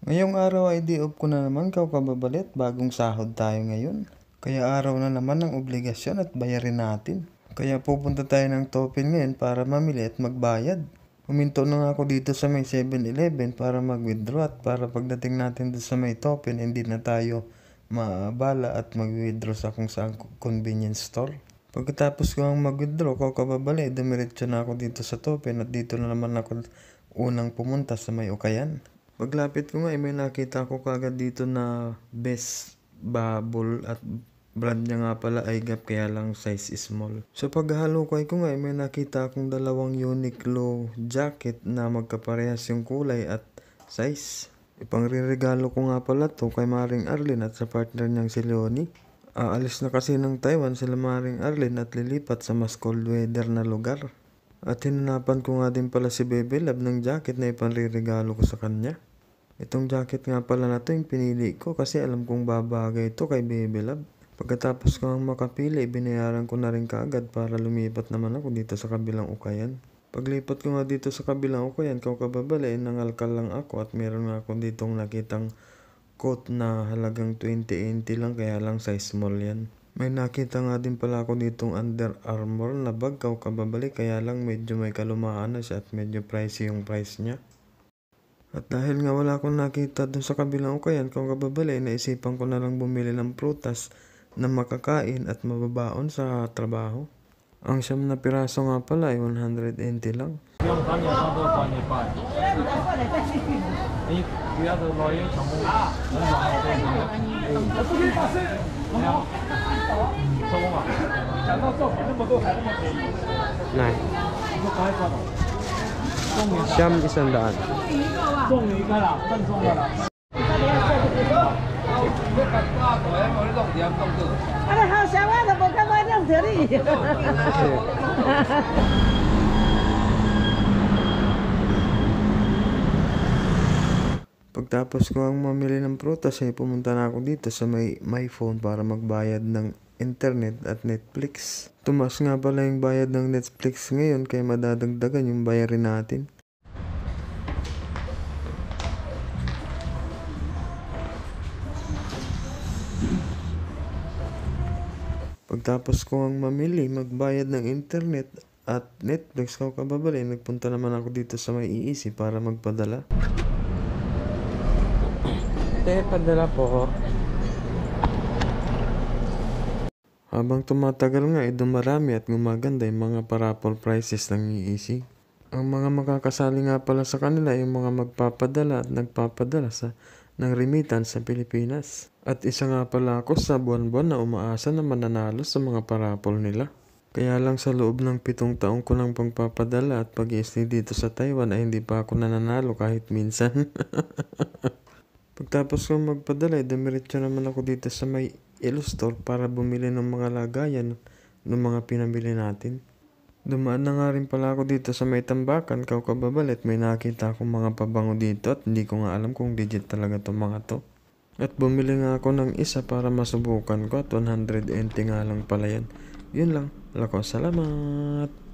Ngayong araw ay day off ko na naman kababalit, bagong sahod tayo ngayon. Kaya araw na naman ng obligasyon at bayarin natin. Kaya pupunta tayo ng Topin ngayon para mamili at magbayad. Huminto na nga ako dito sa may 7-Eleven para mag-withdraw at para pagdating natin doon sa may Topin hindi na tayo maabala at mag-withdraw sa kung saan convenience store. Pagkatapos ko ang mag-withdraw ko kababalit, dumiretso na ako dito sa Topin at dito na naman ako unang pumunta sa may Ukayan. Paglapit ko nga may nakita ko kagad dito na best bubble at brand niya nga pala ay Gap kaya lang size small. So paghalukay ko nga may nakita akong dalawang Uniqlo jacket na magkaparehas yung kulay at size. Ipangririgalo ko nga pala to kay Maring Arlene at sa partner niyang si Leonie. Aalis na kasi ng Taiwan sila Maring Arlene at lilipat sa mas cold weather na lugar. At hinanapan ko nga din pala si Bebe Love ng jacket na ipangririgalo ko sa kanya. Itong jacket nga pala na to yung pinili ko kasi alam kong babagay ito kay Bebe Love. Pagkatapos ko ang makapili, binayaran ko na rin kaagad para lumipat naman ako dito sa kabilang Ukayan. Paglipat ko nga dito sa kabilang Ukayan, kababalain, nangalkal lang ako at meron nga ako ditong nakitang coat na halagang 20-80 lang kaya lang size small yan. May nakita nga din pala ako ditong Under Armour na bag kababalik kaya lang medyo may kalumaan na siya at medyo pricey yung price niya. At dahil nga wala akong nakita dun sa kabilang Ukayan, kababalik, naisipan ko na lang bumili ng prutas na makakain at mababaon sa trabaho. Ang siyam na piraso nga pala ay 180 lang. Siyam 100. Pagtapos ko ang mamili ng prutas ay pumunta na ako dito sa may phone para magbayad ng internet at Netflix. Tumas nga pala yung bayad ng Netflix ngayon kaya madadagdagan yung bayarin natin. Pagtapos ko ang mamili, magbayad ng internet at Netflix kababalik, nagpunta naman ako dito sa may EEC para magpadala. Padala po. Habang tumatagal nga dumarami at gumaganda yung mga parapol prices ng EEC. Ang mga makakasali nga pala sa kanila yung mga magpapadala at nagpapadala ng remittance sa Pilipinas. At isa nga pala ako sa buwan-buwan na umaasa na mananalo sa mga parapol nila. Kaya lang sa loob ng 7 taong ko ng pagpapadala at pag-i-stay dito sa Taiwan ay hindi pa ako nananalo kahit minsan. Pagtapos ko magpadala, dumiretso naman ako dito sa may Elo Store para bumili ng mga lagayan ng mga pinabili natin. Dumaan na nga rin pala ako dito sa may Tambakan, kababalit, may nakita akong mga pabango dito at hindi ko nga alam kung legit talaga itong mga to. At bumili nga ako ng isa para masubukan ko at 180 nga lang pala yan. Yun lang. Salamat!